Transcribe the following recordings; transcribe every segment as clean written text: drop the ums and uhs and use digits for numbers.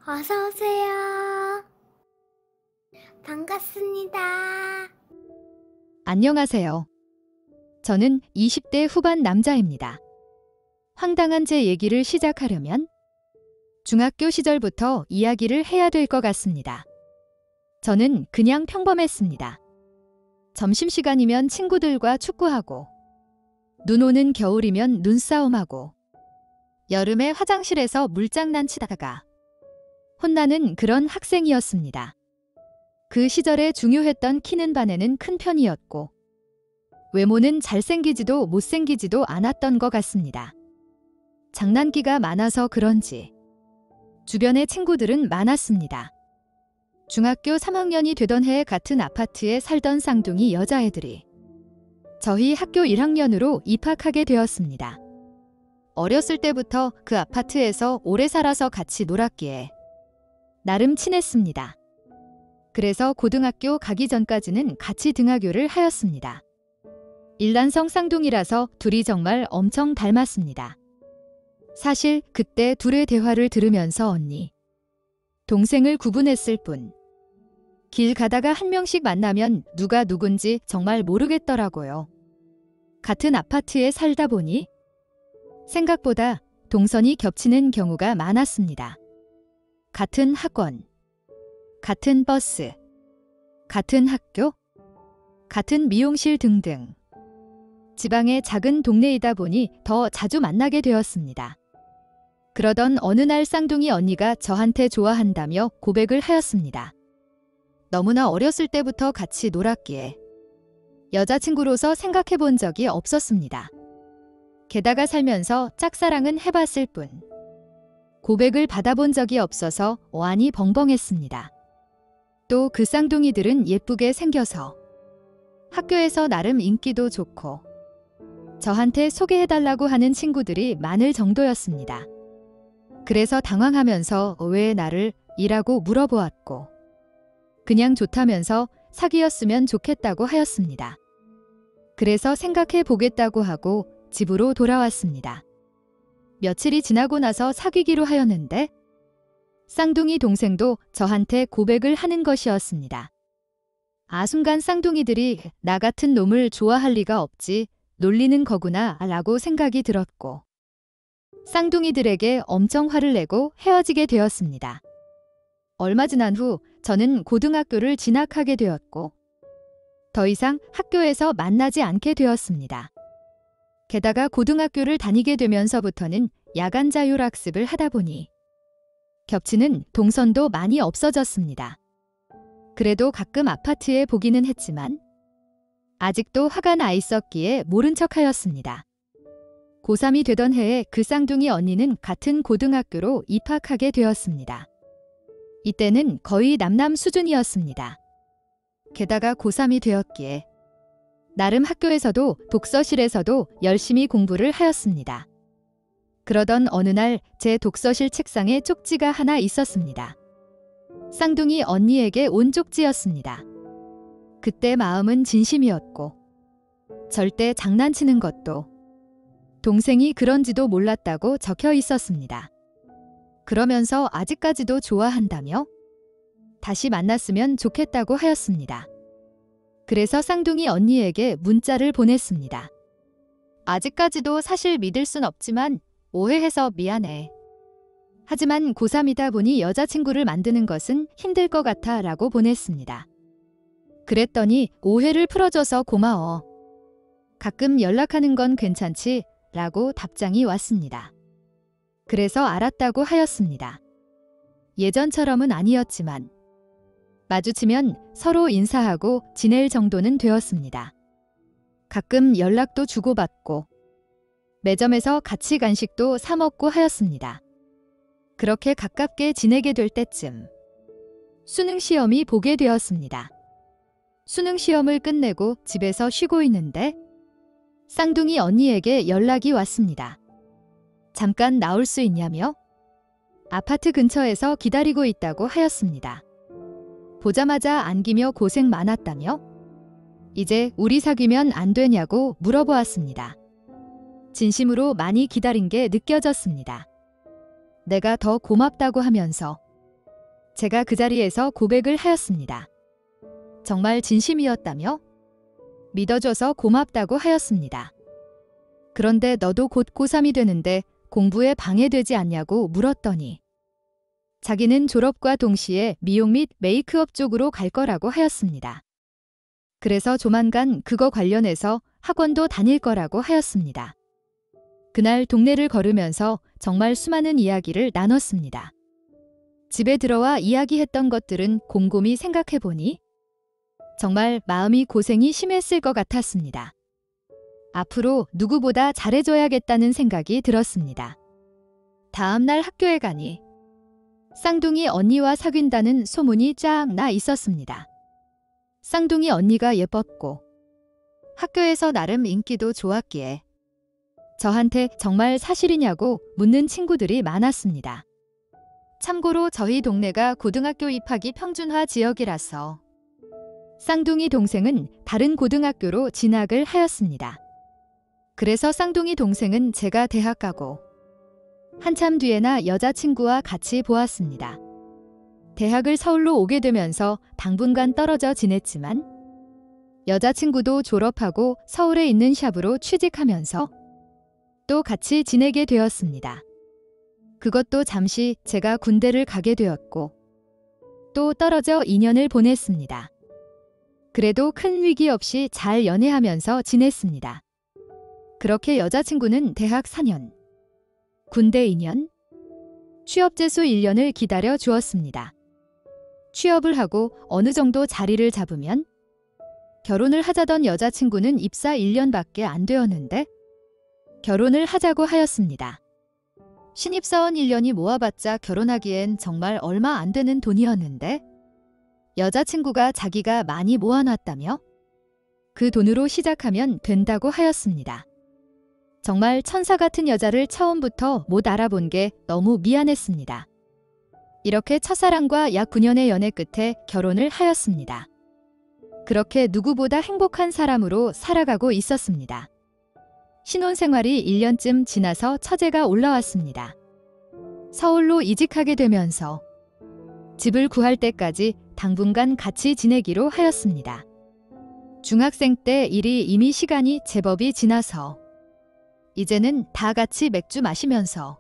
어서 오세요. 반갑습니다. 안녕하세요. 저는 20대 후반 남자입니다. 황당한 제 얘기를 시작하려면 중학교 시절부터 이야기를 해야 될 것 같습니다. 저는 그냥 평범했습니다. 점심시간이면 친구들과 축구하고, 눈 오는 겨울이면 눈싸움하고, 여름에 화장실에서 물장난 치다가 혼나는 그런 학생이었습니다. 그 시절에 중요했던 키는 반에는 큰 편이었고, 외모는 잘생기지도 못생기지도 않았던 것 같습니다. 장난기가 많아서 그런지 주변에 친구들은 많았습니다. 중학교 3학년이 되던 해에 같은 아파트에 살던 쌍둥이 여자애들이 저희 학교 1학년으로 입학하게 되었습니다. 어렸을 때부터 그 아파트에서 오래 살아서 같이 놀았기에 나름 친했습니다. 그래서 고등학교 가기 전까지는 같이 등하교를 하였습니다. 일란성 쌍둥이라서 둘이 정말 엄청 닮았습니다. 사실 그때 둘의 대화를 들으면서 언니, 동생을 구분했을 뿐, 길 가다가 한 명씩 만나면 누가 누군지 정말 모르겠더라고요. 같은 아파트에 살다 보니 생각보다 동선이 겹치는 경우가 많았습니다. 같은 학원, 같은 버스, 같은 학교, 같은 미용실 등등. 지방의 작은 동네이다 보니 더 자주 만나게 되었습니다. 그러던 어느 날 쌍둥이 언니가 저한테 좋아한다며 고백을 하였습니다. 너무나 어렸을 때부터 같이 놀았기에 여자친구로서 생각해 본 적이 없었습니다. 게다가 살면서 짝사랑은 해봤을 뿐 고백을 받아본 적이 없어서 어안이 벙벙했습니다. 또 그 쌍둥이들은 예쁘게 생겨서 학교에서 나름 인기도 좋고 저한테 소개해달라고 하는 친구들이 많을 정도였습니다. 그래서 당황하면서 왜 나를 이라고 물어보았고 그냥 좋다면서 사귀었으면 좋겠다고 하였습니다. 그래서 생각해 보겠다고 하고 집으로 돌아왔습니다. 며칠이 지나고 나서 사귀기로 하였는데 쌍둥이 동생도 저한테 고백을 하는 것이었습니다. 순간 쌍둥이들이 나 같은 놈을 좋아할 리가 없지, 놀리는 거구나 라고 생각이 들었고 쌍둥이들에게 엄청 화를 내고 헤어지게 되었습니다. 얼마 지난 후 저는 고등학교를 진학하게 되었고 더 이상 학교에서 만나지 않게 되었습니다. 게다가 고등학교를 다니게 되면서부터는 야간 자율학습을 하다 보니 겹치는 동선도 많이 없어졌습니다. 그래도 가끔 아파트에 보기는 했지만 아직도 화가 나 있었기에 모른 척하였습니다. 고3이 되던 해에 그 쌍둥이 언니는 같은 고등학교로 입학하게 되었습니다. 이때는 거의 남남 수준이었습니다. 게다가 고3이 되었기에 나름 학교에서도 독서실에서도 열심히 공부를 하였습니다. 그러던 어느 날 제 독서실 책상에 쪽지가 하나 있었습니다. 쌍둥이 언니에게 온 쪽지였습니다. 그때 마음은 진심이었고 절대 장난치는 것도 동생이 그런지도 몰랐다고 적혀 있었습니다. 그러면서 아직까지도 좋아한다며 다시 만났으면 좋겠다고 하였습니다. 그래서 쌍둥이 언니에게 문자를 보냈습니다. 아직까지도 사실 믿을 순 없지만 오해해서 미안해. 하지만 고3이다 보니 여자친구를 만드는 것은 힘들 것 같아 라고 보냈습니다. 그랬더니 오해를 풀어줘서 고마워. 가끔 연락하는 건 괜찮지? 라고 답장이 왔습니다. 그래서 알았다고 하였습니다. 예전처럼은 아니었지만 마주치면 서로 인사하고 지낼 정도는 되었습니다. 가끔 연락도 주고받고 매점에서 같이 간식도 사 먹고 하였습니다. 그렇게 가깝게 지내게 될 때쯤 수능 시험이 보게 되었습니다. 수능 시험을 끝내고 집에서 쉬고 있는데 쌍둥이 언니에게 연락이 왔습니다. 잠깐 나올 수 있냐며 아파트 근처에서 기다리고 있다고 하였습니다. 보자마자 안기며 고생 많았다며 이제 우리 사귀면 안 되냐고 물어보았습니다. 진심으로 많이 기다린 게 느껴졌습니다. 내가 더 고맙다고 하면서 제가 그 자리에서 고백을 하였습니다. 정말 진심이었다며 믿어줘서 고맙다고 하였습니다. 그런데 너도 곧 고3이 되는데 공부에 방해되지 않냐고 물었더니 자기는 졸업과 동시에 미용 및 메이크업 쪽으로 갈 거라고 하였습니다. 그래서 조만간 그거 관련해서 학원도 다닐 거라고 하였습니다. 그날 동네를 걸으면서 정말 수많은 이야기를 나눴습니다. 집에 들어와 이야기했던 것들은 곰곰이 생각해보니 정말 마음이 고생이 심했을 것 같았습니다. 앞으로 누구보다 잘해줘야겠다는 생각이 들었습니다. 다음날 학교에 가니 쌍둥이 언니와 사귄다는 소문이 쫙 나 있었습니다. 쌍둥이 언니가 예뻤고 학교에서 나름 인기도 좋았기에 저한테 정말 사실이냐고 묻는 친구들이 많았습니다. 참고로 저희 동네가 고등학교 입학이 평준화 지역이라서 쌍둥이 동생은 다른 고등학교로 진학을 하였습니다. 그래서 쌍둥이 동생은 제가 대학 가고 한참 뒤에나 여자친구와 같이 보았습니다. 대학을 서울로 오게 되면서 당분간 떨어져 지냈지만 여자친구도 졸업하고 서울에 있는 샵으로 취직하면서 또 같이 지내게 되었습니다. 그것도 잠시 제가 군대를 가게 되었고 또 떨어져 2년을 보냈습니다. 그래도 큰 위기 없이 잘 연애하면서 지냈습니다. 그렇게 여자친구는 대학 4년, 군대 2년, 취업재수 1년을 기다려 주었습니다. 취업을 하고 어느 정도 자리를 잡으면 결혼을 하자던 여자친구는 입사 1년밖에 안 되었는데 결혼을 하자고 하였습니다. 신입사원 1년이 모아봤자 결혼하기엔 정말 얼마 안 되는 돈이었는데 여자친구가 자기가 많이 모아놨다며 그 돈으로 시작하면 된다고 하였습니다. 정말 천사 같은 여자를 처음부터 못 알아본 게 너무 미안했습니다. 이렇게 첫사랑과 약 9년의 연애 끝에 결혼을 하였습니다. 그렇게 누구보다 행복한 사람으로 살아가고 있었습니다. 신혼생활이 1년쯤 지나서 처제가 올라왔습니다. 서울로 이직하게 되면서 집을 구할 때까지 당분간 같이 지내기로 하였습니다. 중학생 때 일이 이미 시간이 제법이 지나서 이제는 다 같이 맥주 마시면서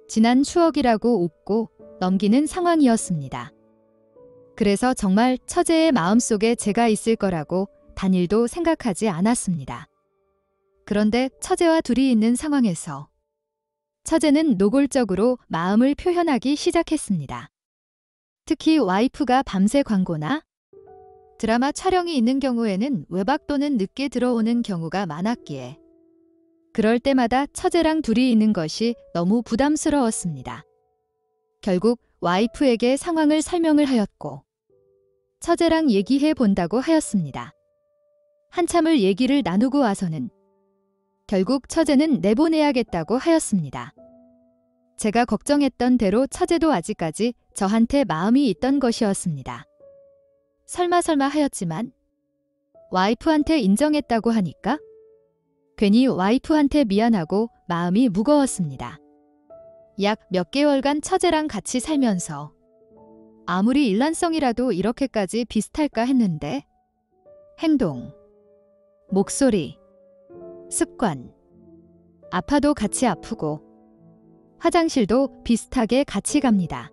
지난 추억이라고 웃고 넘기는 상황이었습니다. 그래서 정말 처제의 마음속에 제가 있을 거라고 단일도 생각하지 않았습니다. 그런데 처제와 둘이 있는 상황에서 처제는 노골적으로 마음을 표현하기 시작했습니다. 특히 와이프가 밤새 광고나 드라마 촬영이 있는 경우에는 외박 또는 늦게 들어오는 경우가 많았기에 그럴 때마다 처제랑 둘이 있는 것이 너무 부담스러웠습니다. 결국 와이프에게 상황을 설명을 하였고 처제랑 얘기해 본다고 하였습니다. 한참을 얘기를 나누고 와서는 결국 처제는 내보내야겠다고 하였습니다. 제가 걱정했던 대로 처제도 아직까지 저한테 마음이 있던 것이었습니다. 설마 하였지만 와이프한테 인정했다고 하니까 괜히 와이프한테 미안하고 마음이 무거웠습니다. 약 몇 개월간 처제랑 같이 살면서 아무리 일란성이라도 이렇게까지 비슷할까 했는데 행동, 목소리, 습관, 아파도 같이 아프고 화장실도 비슷하게 같이 갑니다.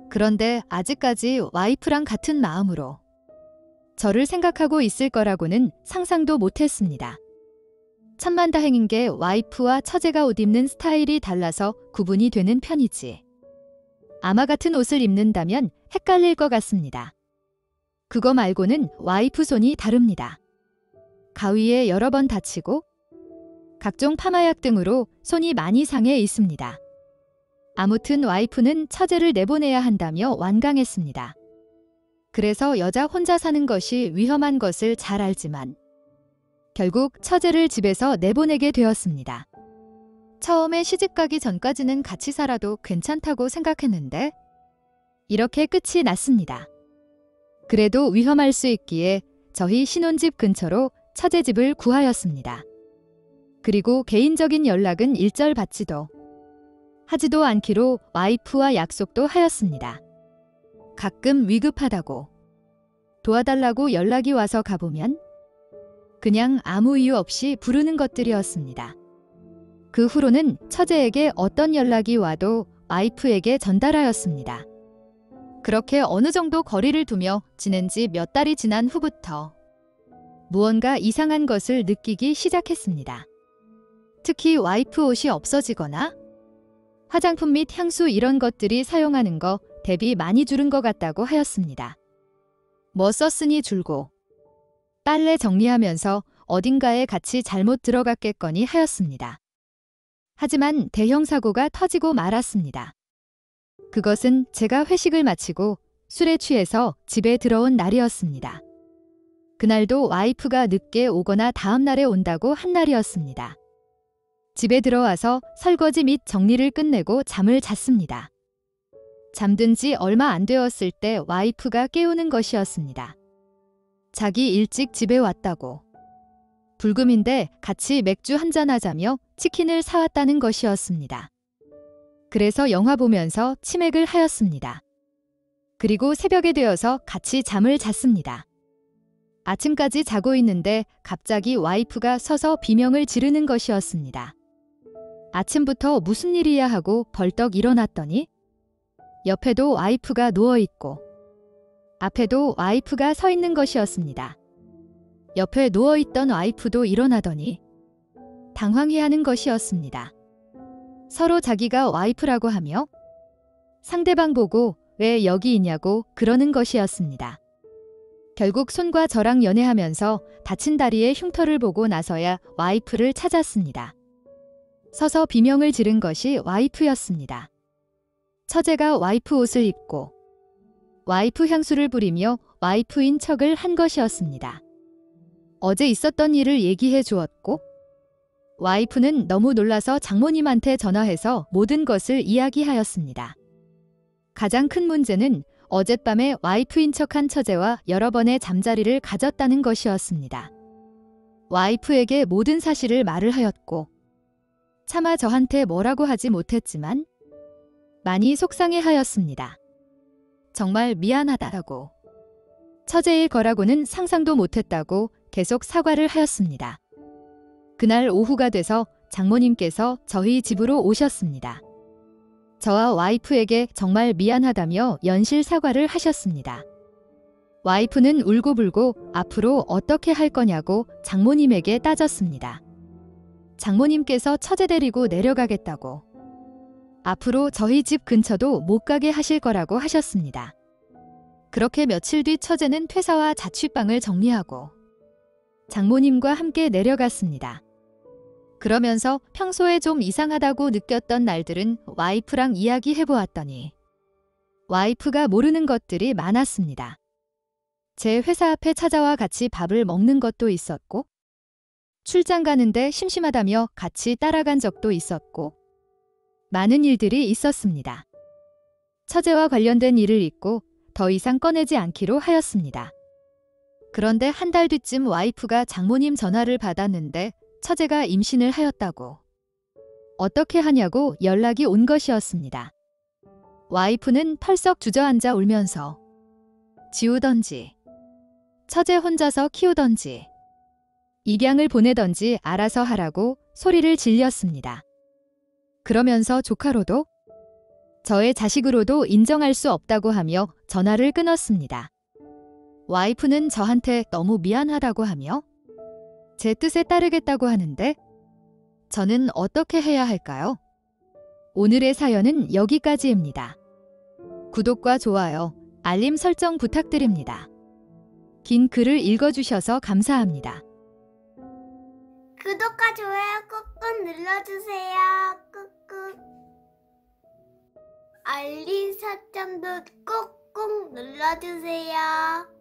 그런데 아직까지 와이프랑 같은 마음으로 저를 생각하고 있을 거라고는 상상도 못했습니다. 천만다행인 게 와이프와 처제가 옷 입는 스타일이 달라서 구분이 되는 편이지. 아마 같은 옷을 입는다면 헷갈릴 것 같습니다. 그거 말고는 와이프 손이 다릅니다. 가위에 여러 번 다치고 각종 파마약 등으로 손이 많이 상해 있습니다. 아무튼 와이프는 처제를 내보내야 한다며 완강했습니다. 그래서 여자 혼자 사는 것이 위험한 것을 잘 알지만 결국 처제를 집에서 내보내게 되었습니다. 처음에 시집가기 전까지는 같이 살아도 괜찮다고 생각했는데 이렇게 끝이 났습니다. 그래도 위험할 수 있기에 저희 신혼집 근처로 처제 집을 구하였습니다. 그리고 개인적인 연락은 일절 받지도 하지도 않기로 와이프와 약속도 하였습니다. 가끔 위급하다고 도와달라고 연락이 와서 가보면 그냥 아무 이유 없이 부르는 것들이었습니다. 그 후로는 처제에게 어떤 연락이 와도 와이프에게 전달하였습니다. 그렇게 어느 정도 거리를 두며 지낸 지 몇 달이 지난 후부터 무언가 이상한 것을 느끼기 시작했습니다. 특히 와이프 옷이 없어지거나 화장품 및 향수 이런 것들이 사용하는 거 대비 많이 줄은 것 같다고 하였습니다. 뭐 썼으니 줄고 빨래 정리하면서 어딘가에 같이 잘못 들어갔겠거니 하였습니다. 하지만 대형 사고가 터지고 말았습니다. 그것은 제가 회식을 마치고 술에 취해서 집에 들어온 날이었습니다. 그날도 와이프가 늦게 오거나 다음 날에 온다고 한 날이었습니다. 집에 들어와서 설거지 및 정리를 끝내고 잠을 잤습니다. 잠든 지 얼마 안 되었을 때 와이프가 깨우는 것이었습니다. 자기 일찍 집에 왔다고. 불금인데 같이 맥주 한잔하자며 치킨을 사왔다는 것이었습니다. 그래서 영화 보면서 치맥을 하였습니다. 그리고 새벽에 되어서 같이 잠을 잤습니다. 아침까지 자고 있는데 갑자기 와이프가 서서 비명을 지르는 것이었습니다. 아침부터 무슨 일이야 하고 벌떡 일어났더니 옆에도 와이프가 누워있고 앞에도 와이프가 서 있는 것이었습니다. 옆에 누워있던 와이프도 일어나더니 당황해하는 것이었습니다. 서로 자기가 와이프라고 하며 상대방 보고 왜 여기 있냐고 그러는 것이었습니다. 결국 손과 저랑 연애하면서 다친 다리에 흉터를 보고 나서야 와이프를 찾았습니다. 서서 비명을 지른 것이 와이프였습니다. 처제가 와이프 옷을 입고 와이프 향수를 부리며 와이프인 척을 한 것이었습니다. 어제 있었던 일을 얘기해 주었고 와이프는 너무 놀라서 장모님한테 전화해서 모든 것을 이야기하였습니다. 가장 큰 문제는 어젯밤에 와이프인 척한 처제와 여러 번의 잠자리를 가졌다는 것이었습니다. 와이프에게 모든 사실을 말을 하였고 차마 저한테 뭐라고 하지 못했지만 많이 속상해하였습니다. 정말 미안하다고. 처제일 거라고는 상상도 못했다고 계속 사과를 하였습니다. 그날 오후가 돼서 장모님께서 저희 집으로 오셨습니다. 저와 와이프에게 정말 미안하다며 연실 사과를 하셨습니다. 와이프는 울고불고 앞으로 어떻게 할 거냐고 장모님에게 따졌습니다. 장모님께서 처제 데리고 내려가겠다고 앞으로 저희 집 근처도 못 가게 하실 거라고 하셨습니다. 그렇게 며칠 뒤 처제는 퇴사와 자취방을 정리하고 장모님과 함께 내려갔습니다. 그러면서 평소에 좀 이상하다고 느꼈던 날들은 와이프랑 이야기해보았더니 와이프가 모르는 것들이 많았습니다. 제 회사 앞에 찾아와 같이 밥을 먹는 것도 있었고 출장 가는데 심심하다며 같이 따라간 적도 있었고 많은 일들이 있었습니다. 처제와 관련된 일을 잊고 더 이상 꺼내지 않기로 하였습니다. 그런데 한 달 뒤쯤 와이프가 장모님 전화를 받았는데 처제가 임신을 하였다고 어떻게 하냐고 연락이 온 것이었습니다. 와이프는 펄썩 주저앉아 울면서 지우던지 처제 혼자서 키우던지 입양을 보내던지 알아서 하라고 소리를 질렸습니다. 그러면서 조카로도 저의 자식으로도 인정할 수 없다고 하며 전화를 끊었습니다. 와이프는 저한테 너무 미안하다고 하며 제 뜻에 따르겠다고 하는데 저는 어떻게 해야 할까요? 오늘의 사연은 여기까지입니다. 구독과 좋아요, 알림 설정 부탁드립니다. 긴 글을 읽어주셔서 감사합니다. 구독과 좋아요 꾹꾹 눌러주세요. 꾹꾹. 알림 설정도 꾹꾹 눌러주세요.